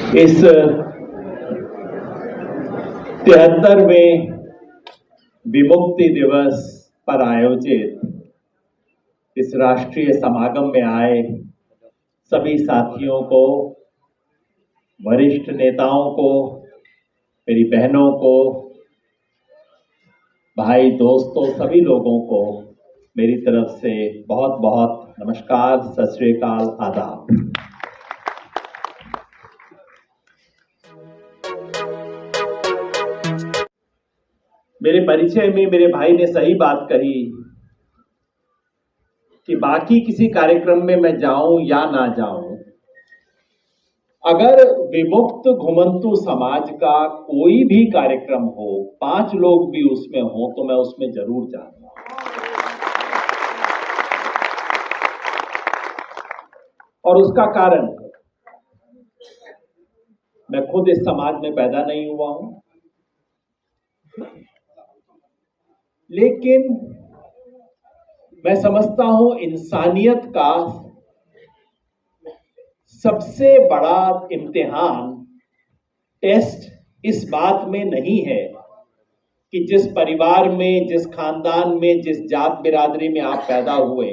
इस 73वें विमुक्ति दिवस पर आयोजित इस राष्ट्रीय समागम में आए सभी साथियों को, वरिष्ठ नेताओं को, मेरी बहनों को, भाई दोस्तों, सभी लोगों को मेरी तरफ से बहुत बहुत नमस्कार, सत श्री अकाल, आदाब। मेरे परिचय में मेरे भाई ने सही बात कही कि बाकी किसी कार्यक्रम में मैं जाऊं या ना जाऊं, अगर विमुक्त घुमंतु समाज का कोई भी कार्यक्रम हो, 5 लोग भी उसमें हो, तो मैं उसमें जरूर जाऊंगा। और उसका कारण, मैं खुद इस समाज में पैदा नहीं हुआ हूं, लेकिन मैं समझता हूं इंसानियत का सबसे बड़ा इम्तिहान, टेस्ट इस बात में नहीं है कि जिस परिवार में, जिस खानदान में, जिस जात बिरादरी में आप पैदा हुए,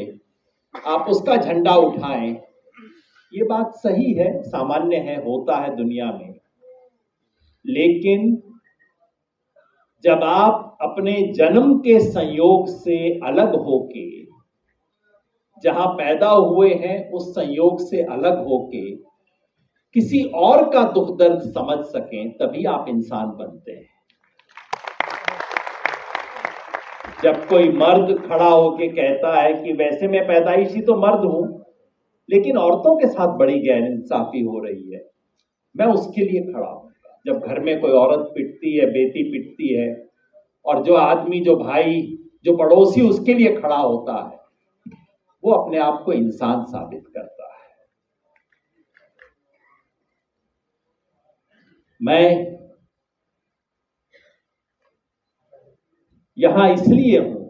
आप उसका झंडा उठाएं। ये बात सही है, सामान्य है, होता है दुनिया में। लेकिन जब आप अपने जन्म के संयोग से अलग होके, जहां पैदा हुए हैं उस संयोग से अलग होके किसी और का दुख दर्द समझ सकें, तभी आप इंसान बनते हैं। जब कोई मर्द खड़ा होके कहता है कि वैसे मैं पैदाइशी तो मर्द हूं, लेकिन औरतों के साथ बड़ी गैर इंसाफी हो रही है, मैं उसके लिए खड़ा हूं। जब घर में कोई औरत पिटती है, बेटी पिटती है, और जो आदमी, जो भाई, जो पड़ोसी उसके लिए खड़ा होता है, वो अपने आप को इंसान साबित करता है। मैं यहां इसलिए हूं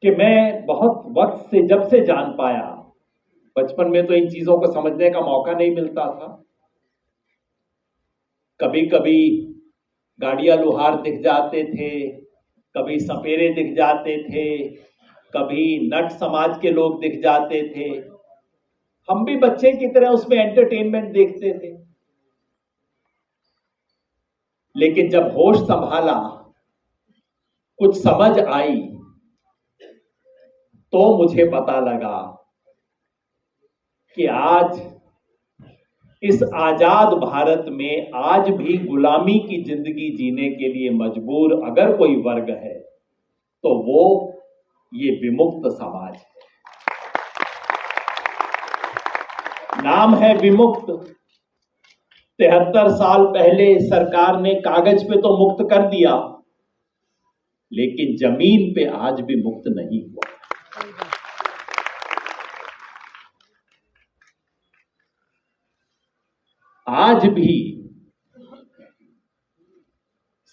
कि मैं बहुत वक्त से, जब से जान पाया, बचपन में तो इन चीजों को समझने का मौका नहीं मिलता था। कभी कभी गाड़िया लुहार दिख जाते थे, कभी सपेरे दिख जाते थे, कभी नट समाज के लोग दिख जाते थे। हम भी बच्चे की तरह उसमें एंटरटेनमेंट देखते थे। लेकिन जब होश संभाला, कुछ समझ आई, तो मुझे पता लगा कि आज इस आजाद भारत में आज भी गुलामी की जिंदगी जीने के लिए मजबूर अगर कोई वर्ग है, तो वो ये विमुक्त समाज है। नाम है विमुक्त। 73 साल पहले सरकार ने कागज पे तो मुक्त कर दिया, लेकिन जमीन पे आज भी मुक्त नहीं हुआ। आज भी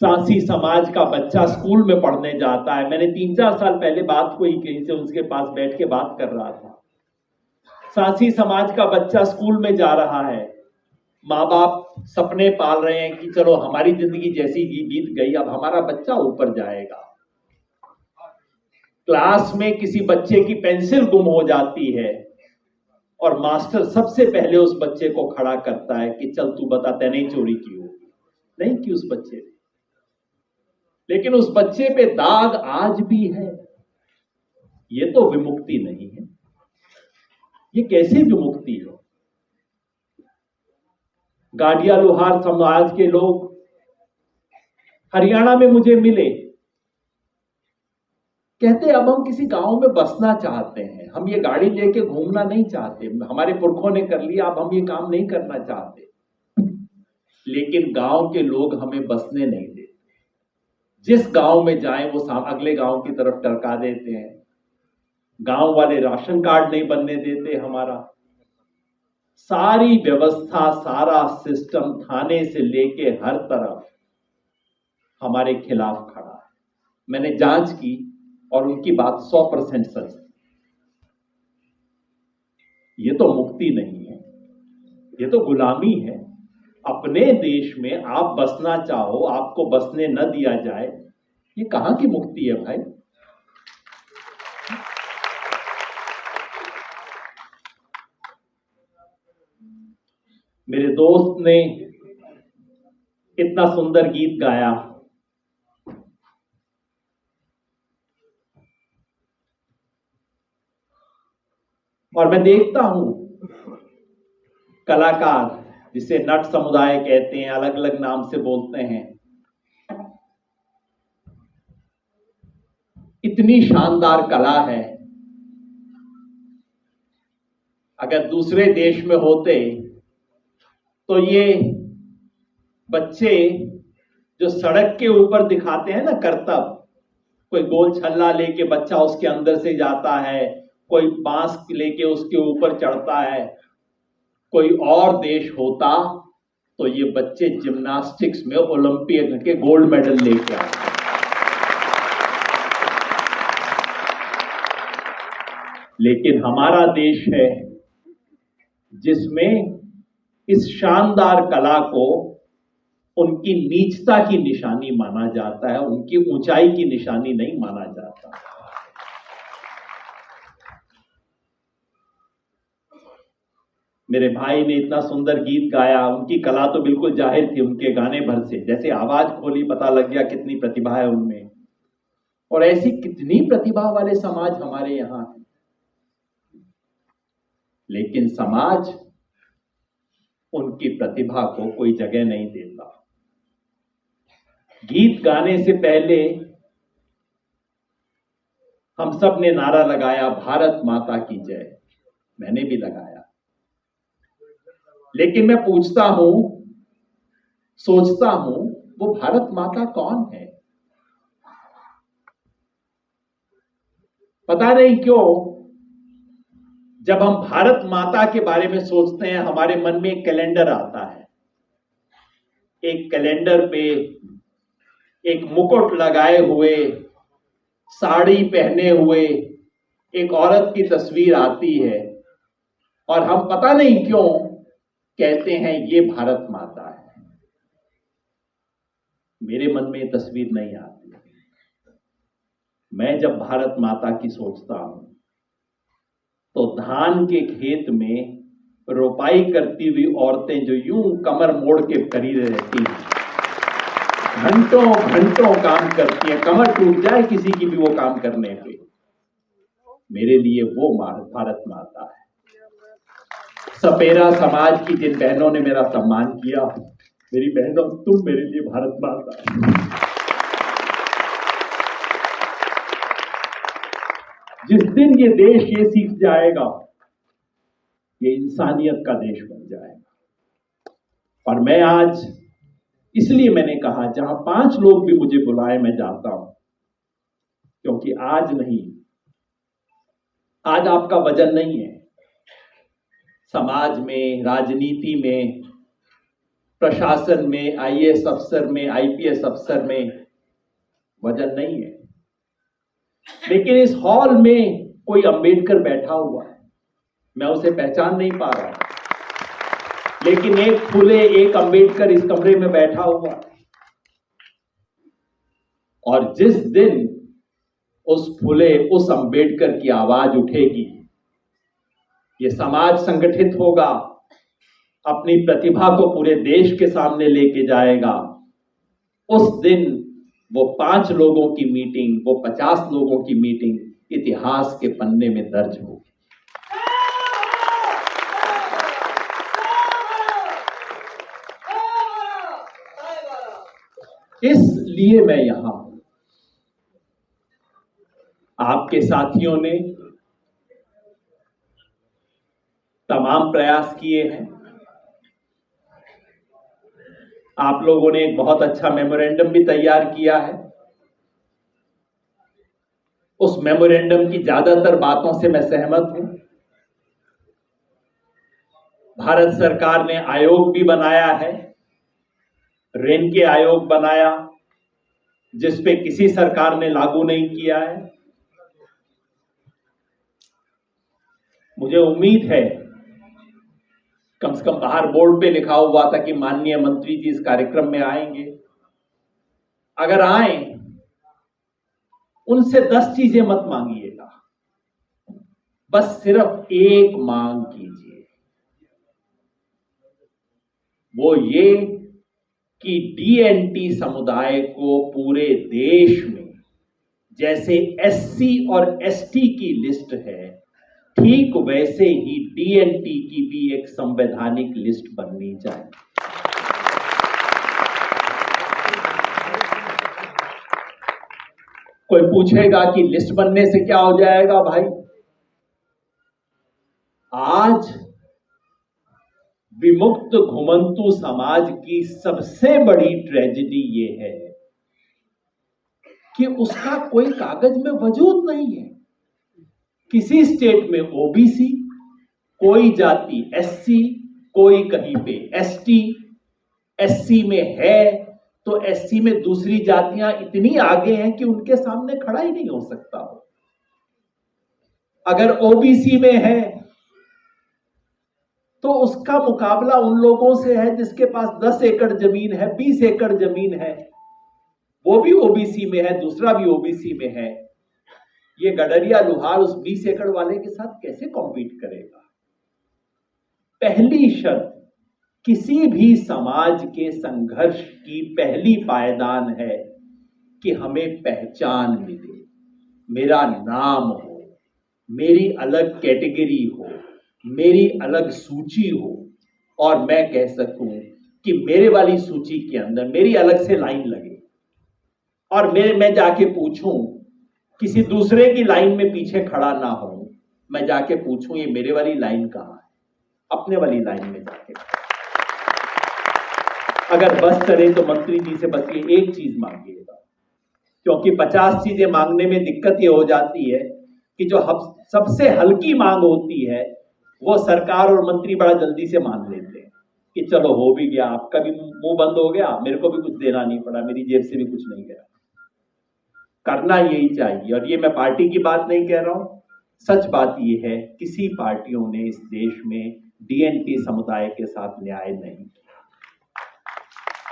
सांसी समाज का बच्चा स्कूल में पढ़ने जाता है। मैंने 3-4 साल पहले बात हुई, कहीं से उसके पास बैठ के बात कर रहा था। सांसी समाज का बच्चा स्कूल में जा रहा है, माँ बाप सपने पाल रहे हैं कि चलो हमारी जिंदगी जैसी बीत गई, अब हमारा बच्चा ऊपर जाएगा। क्लास में किसी बच्चे की पेंसिल गुम हो जाती है और मास्टर सबसे पहले उस बच्चे को खड़ा करता है कि चल तू बता, तैने चोरी की हो? नहीं की उस बच्चे ने, लेकिन उस बच्चे पे दाग आज भी है। ये तो विमुक्ति नहीं है। ये कैसे विमुक्ति है? गाड़िया लोहार समाज के लोग हरियाणा में मुझे मिले, कहते अब हम किसी गांव में बसना चाहते हैं, हम ये गाड़ी लेके घूमना नहीं चाहते, हमारे पुरखों ने कर लिया, अब हम ये काम नहीं करना चाहते। लेकिन गांव के लोग हमें बसने नहीं देते। जिस गांव में जाएं वो अगले गांव की तरफ टरका देते हैं। गांव वाले राशन कार्ड नहीं बनने देते हमारा। सारी व्यवस्था, सारा सिस्टम, थाने से लेके हर तरफ हमारे खिलाफ खड़ा है। मैंने जांच की और उनकी बात 100% सच थी। ये तो मुक्ति नहीं है, ये तो गुलामी है। अपने देश में आप बसना चाहो, आपको बसने न दिया जाए, ये कहां की मुक्ति है भाई? मेरे दोस्त ने इतना सुंदर गीत गाया, और मैं देखता हूं कलाकार, जिसे नट समुदाय कहते हैं, अलग अलग नाम से बोलते हैं, इतनी शानदार कला है। अगर दूसरे देश में होते तो ये बच्चे जो सड़क के ऊपर दिखाते हैं ना करतब, कोई गोल छल्ला लेके बच्चा उसके अंदर से जाता है, कोई बांस लेके उसके ऊपर चढ़ता है, कोई और देश होता तो ये बच्चे जिम्नास्टिक्स में ओलंपिक के गोल्ड मेडल लेके आते। लेकिन हमारा देश है जिसमें इस शानदार कला को उनकी नीचता की निशानी माना जाता है, उनकी ऊंचाई की निशानी नहीं माना जाता। मेरे भाई ने इतना सुंदर गीत गाया, उनकी कला तो बिल्कुल जाहिर थी उनके गाने भर से, जैसे आवाज खोली पता लग गया कितनी प्रतिभा है उनमें। और ऐसी कितनी प्रतिभा वाले समाज हमारे यहां है, लेकिन समाज उनकी प्रतिभा को कोई जगह नहीं देता। गीत गाने से पहले हम सब ने नारा लगाया, भारत माता की जय। मैंने भी लगाया, लेकिन मैं पूछता हूं, सोचता हूं, वो भारत माता कौन है? पता नहीं क्यों जब हम भारत माता के बारे में सोचते हैं हमारे मन में एक कैलेंडर आता है। एक कैलेंडर पे एक मुकुट लगाए हुए, साड़ी पहने हुए एक औरत की तस्वीर आती है, और हम पता नहीं क्यों कहते हैं ये भारत माता है। मेरे मन में ये तस्वीर नहीं आती। मैं जब भारत माता की सोचता हूं तो धान के खेत में रोपाई करती हुई औरतें जो यूं कमर मोड़ के खड़ी रहती हैं, घंटों घंटों काम करती है, कमर टूट जाए किसी की भी वो काम करने पे, मेरे लिए वो भारत माता है। सपेरा समाज की जिन बहनों ने मेरा सम्मान किया, मेरी बहनों तुम मेरे लिए भारत माता है। जिस दिन ये देश ये सीख जाएगा, ये इंसानियत का देश बन जाएगा। और मैं आज, इसलिए मैंने कहा जहां 5 लोग भी मुझे बुलाए मैं जाता हूं, क्योंकि आज नहीं, आज आपका वजन नहीं है समाज में, राजनीति में, प्रशासन में, आईएएस अफसर में, आईपीएस अफसर में वजन नहीं है। लेकिन इस हॉल में कोई अंबेडकर बैठा हुआ है, मैं उसे पहचान नहीं पा रहा, लेकिन एक फुले, एक अंबेडकर इस कमरे में बैठा हुआ है। और जिस दिन उस फुले, उस अंबेडकर की आवाज उठेगी, ये समाज संगठित होगा, अपनी प्रतिभा को पूरे देश के सामने लेके जाएगा। उस दिन वो 5 लोगों की मीटिंग, वो 50 लोगों की मीटिंग इतिहास के पन्ने में दर्ज होगी। इसलिए मैं यहां हूं। आपके साथियों ने तमाम प्रयास किए हैं। आप लोगों ने एक बहुत अच्छा मेमोरेंडम भी तैयार किया है। उस मेमोरेंडम की ज्यादातर बातों से मैं सहमत हूं। भारत सरकार ने आयोग भी बनाया है, रेनके आयोग बनाया, जिसपे किसी सरकार ने लागू नहीं किया है। मुझे उम्मीद है कम से से कम बाहर बोर्ड पे लिखा हुआ था कि माननीय मंत्री जी इस कार्यक्रम में आएंगे। अगर आए, उनसे 10 चीजें मत मांगिएगा, बस सिर्फ एक मांग कीजिए, वो ये कि डीएनटी समुदाय को पूरे देश में जैसे एससी और एसटी की लिस्ट है, ठीक वैसे ही डीएनटी की भी एक संवैधानिक लिस्ट बननी चाहिए। कोई पूछेगा कि लिस्ट बनने से क्या हो जाएगा? भाई, आज विमुक्त घुमंतु समाज की सबसे बड़ी ट्रेजेडी ये है कि उसका कोई कागज में वजूद नहीं है। किसी स्टेट में ओबीसी, कोई जाति एससी, कोई कहीं पे एसटी, एससी में है तो एससी में दूसरी जातियां इतनी आगे हैं कि उनके सामने खड़ा ही नहीं हो सकता हो। अगर ओबीसी में है तो उसका मुकाबला उन लोगों से है जिसके पास 10 एकड़ जमीन है, 20 एकड़ जमीन है, वो भी ओबीसी में है, दूसरा भी ओबीसी में है। ये गडरिया लुहार उस 20 एकड़ वाले के साथ कैसे कॉम्पीट करेगा? पहली शर्त किसी भी समाज के संघर्ष की पहली पायदान है कि हमें पहचान मिले, मेरा नाम हो, मेरी अलग कैटेगरी हो, मेरी अलग सूची हो, और मैं कह सकूं कि मेरे वाली सूची के अंदर मेरी अलग से लाइन लगे और मैं जाके पूछूं, किसी दूसरे की लाइन में पीछे खड़ा ना हो, मैं जाके पूछूं ये मेरे वाली लाइन कहां है, अपने वाली लाइन में जाके। अगर बस करे तो मंत्री जी से बस ये एक चीज मांगिएगा, क्योंकि 50 चीजें मांगने में दिक्कत ये हो जाती है कि जो सबसे हल्की मांग होती है वो सरकार और मंत्री बड़ा जल्दी से मान लेते हैं कि चलो हो भी गया, आपका भी मुंह बंद हो गया, मेरे को भी कुछ देना नहीं पड़ा, मेरी जेब से भी कुछ नहीं गया। करना यही चाहिए। और ये मैं पार्टी की बात नहीं कह रहा हूं, सच बात ये है, किसी पार्टियों ने इस देश में डीएनटी समुदाय के साथ न्याय नहीं किया।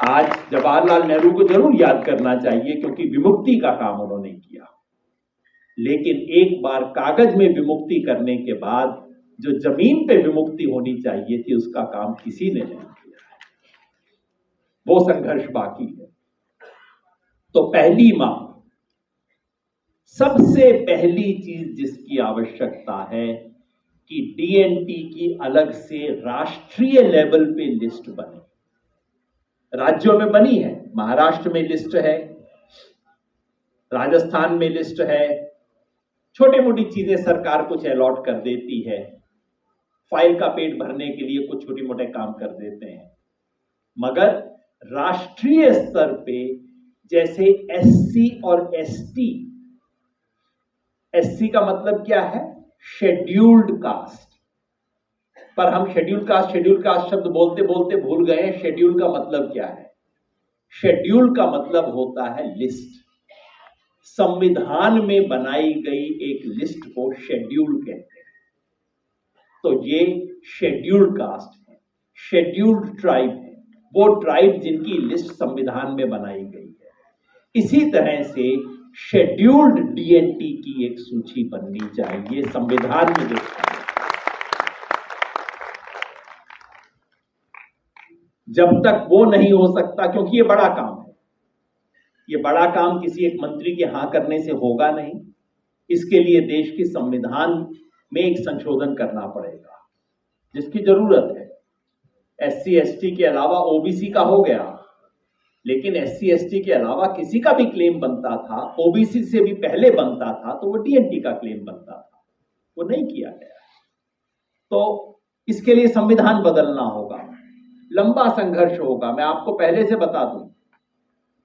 आज जवाहरलाल नेहरू को जरूर याद करना चाहिए क्योंकि विमुक्ति का काम उन्होंने किया, लेकिन एक बार कागज में विमुक्ति करने के बाद जो जमीन पे विमुक्ति होनी चाहिए थी उसका काम किसी ने नहीं किया है। वो संघर्ष बाकी है। तो पहली मांग, सबसे पहली चीज जिसकी आवश्यकता है कि डीएनटी की अलग से राष्ट्रीय लेवल पे लिस्ट बने। राज्यों में बनी है, महाराष्ट्र में लिस्ट है, राजस्थान में लिस्ट है, छोटी मोटी चीजें सरकार कुछ अलॉट कर देती है, फाइल का पेट भरने के लिए कुछ छोटे मोटे काम कर देते हैं, मगर राष्ट्रीय स्तर पे जैसे एससी और एसटी, एससी का मतलब क्या है? Scheduled caste. पर हम शेड्यूल कास्ट शब्द बोलते बोलते भूल गए हैं शेड्यूल का मतलब क्या है। शेड्यूल का मतलब होता है लिस्ट। संविधान में बनाई गई एक लिस्ट को शेड्यूल कहते हैं। तो ये शेड्यूल्ड कास्ट है, शेड्यूल्ड ट्राइब है, वो ट्राइब जिनकी लिस्ट संविधान में बनाई गई है। इसी तरह से शेड्यूल्ड डीएनटी की एक सूची बननी चाहिए संविधान में देखा है। जब तक वो नहीं हो सकता, क्योंकि ये बड़ा काम है, ये बड़ा काम किसी एक मंत्री के हां करने से होगा नहीं, इसके लिए देश के संविधान में एक संशोधन करना पड़ेगा जिसकी जरूरत है। एससी एसटी के अलावा ओबीसी का हो गया, लेकिन एससी एसटी के अलावा किसी का भी क्लेम बनता था, ओबीसी से भी पहले बनता था, तो वो डीएनटी का क्लेम बनता था, वो नहीं किया गया। तो इसके लिए संविधान बदलना होगा, लंबा संघर्ष होगा। मैं आपको पहले से बता दूं,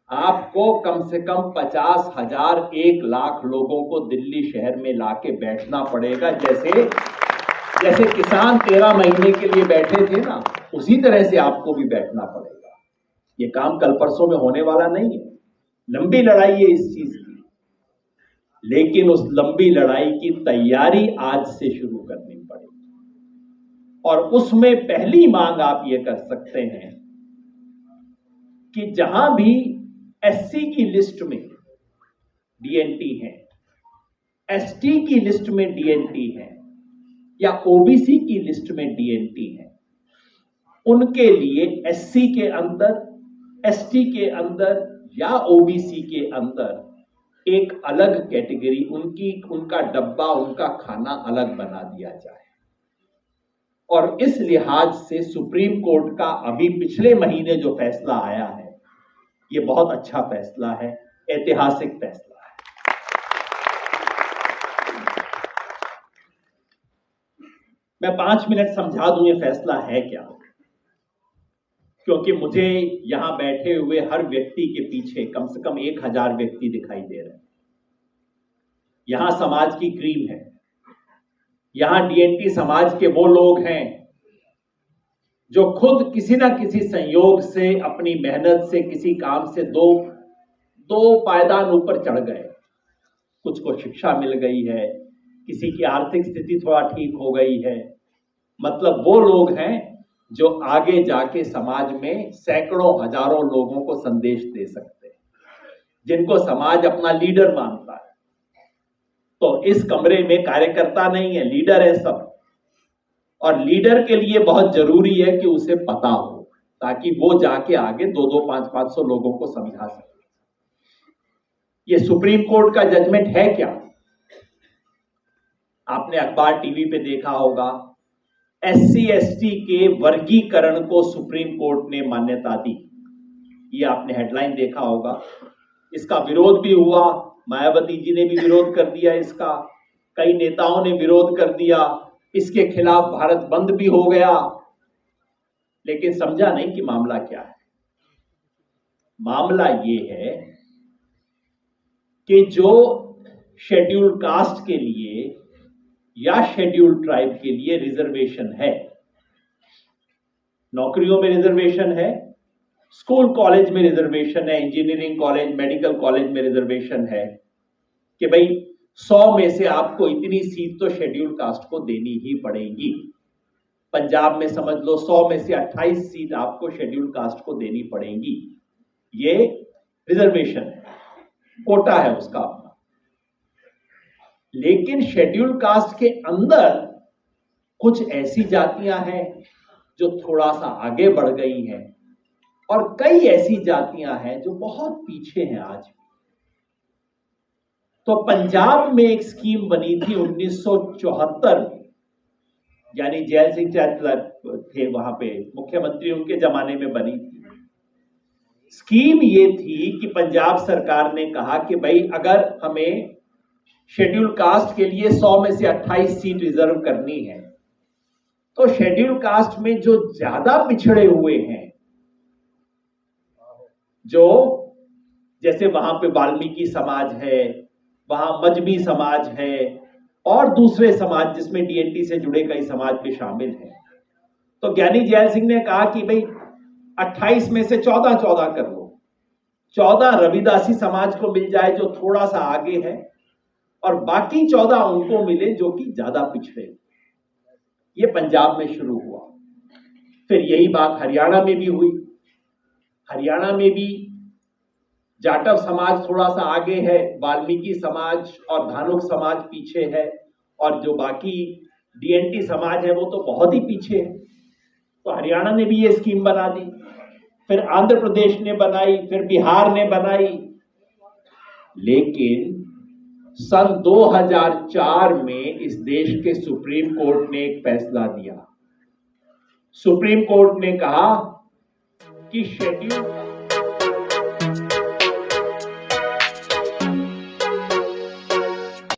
आपको कम से कम 50,000 1 लाख लोगों को दिल्ली शहर में लाके बैठना पड़ेगा। जैसे किसान 13 महीने के लिए बैठे थे ना, उसी तरह से आपको भी बैठना पड़ेगा। ये काम कल परसों में होने वाला नहीं है, लंबी लड़ाई है इस चीज की, लेकिन उस लंबी लड़ाई की तैयारी आज से शुरू करनी पड़ेगी। और उसमें पहली मांग आप ये कर सकते हैं कि जहां भी एससी की लिस्ट में डीएनटी है, एसटी की लिस्ट में डीएनटी है या ओबीसी की लिस्ट में डीएनटी है, उनके लिए एससी के अंदर, एसटी के अंदर या ओबीसी के अंदर एक अलग कैटेगरी, उनका डब्बा, उनका खाना अलग बना दिया जाए। और इस लिहाज से सुप्रीम कोर्ट का अभी पिछले महीने जो फैसला आया है, ये बहुत अच्छा फैसला है, ऐतिहासिक फैसला है। मैं 5 मिनट समझा दूं ये फैसला है क्या, क्योंकि मुझे यहां बैठे हुए हर व्यक्ति के पीछे कम से कम 1000 व्यक्ति दिखाई दे रहे हैं। यहां समाज की क्रीम है, यहां डीएनटी समाज के वो लोग हैं जो खुद किसी ना किसी संयोग से, अपनी मेहनत से, किसी काम से दो पायदान ऊपर चढ़ गए। कुछ को शिक्षा मिल गई है, किसी की आर्थिक स्थिति थोड़ा ठीक हो गई है। मतलब वो लोग हैं जो आगे जाके समाज में सैकड़ों हजारों लोगों को संदेश दे सकते हैं, जिनको समाज अपना लीडर मानता है। तो इस कमरे में कार्यकर्ता नहीं है, लीडर है सब। और लीडर के लिए बहुत जरूरी है कि उसे पता हो, ताकि वो जाके आगे 2-2, 5-500 लोगों को समझा सके। ये सुप्रीम कोर्ट का जजमेंट है क्या? आपने अखबार, टीवी पे देखा होगा, एससी एसटी के वर्गीकरण को सुप्रीम कोर्ट ने मान्यता दी। ये आपने हेडलाइन देखा होगा। इसका विरोध भी हुआ, मायावती जी ने भी विरोध कर दिया इसका, कई नेताओं ने विरोध कर दिया, इसके खिलाफ भारत बंद भी हो गया। लेकिन समझा नहीं कि मामला क्या है। मामला ये है कि जो शेड्यूल्ड कास्ट के लिए या शेड्यूल्ड ट्राइब के लिए रिजर्वेशन है, नौकरियों में रिजर्वेशन है, स्कूल कॉलेज में रिजर्वेशन है, इंजीनियरिंग कॉलेज, मेडिकल कॉलेज में रिजर्वेशन है कि भाई 100 में से आपको इतनी सीट तो शेड्यूल्ड कास्ट को देनी ही पड़ेगी। पंजाब में समझ लो 100 में से 28 सीट आपको शेड्यूल्ड कास्ट को देनी पड़ेगी। ये रिजर्वेशन है, कोटा है उसका अपना। लेकिन शेड्यूल्ड कास्ट के अंदर कुछ ऐसी जातियां हैं जो थोड़ा सा आगे बढ़ गई हैं, और कई ऐसी जातियां हैं जो बहुत पीछे हैं आज भी। तो पंजाब में एक स्कीम बनी थी 1974 में, यानी जैल सिंह थे वहां पे मुख्यमंत्री, उनके जमाने में बनी थी। स्कीम ये थी कि पंजाब सरकार ने कहा कि भाई अगर हमें शेड्यूल्ड कास्ट के लिए 100 में से 28 सीट रिजर्व करनी है, तो शेड्यूल्ड कास्ट में जो ज्यादा पिछड़े हुए हैं, जो जैसे वहां पे वाल्मीकि समाज है, वहां मजबी समाज है, और दूसरे समाज जिसमें डीएनटी से जुड़े कई समाज भी शामिल हैं, तो ज्ञानी जैल सिंह ने कहा कि भाई 28 में से 14 कर लो। 14 रविदासी समाज को मिल जाए जो थोड़ा सा आगे है, और बाकी 14 उनको मिले जो कि ज्यादा पिछड़े। ये पंजाब में शुरू हुआ। फिर यही बात हरियाणा में भी हुई। हरियाणा में भी जाटव समाज थोड़ा सा आगे है, वाल्मीकि समाज और धानुक समाज पीछे है, और जो बाकी डीएनटी समाज है वो तो बहुत ही पीछे है। तो हरियाणा ने भी ये स्कीम बना दी, फिर आंध्र प्रदेश ने बनाई, फिर बिहार ने बनाई। लेकिन सन 2004 में इस देश के सुप्रीम कोर्ट ने एक फैसला दिया। सुप्रीम कोर्ट ने कहा कि शेड्यूल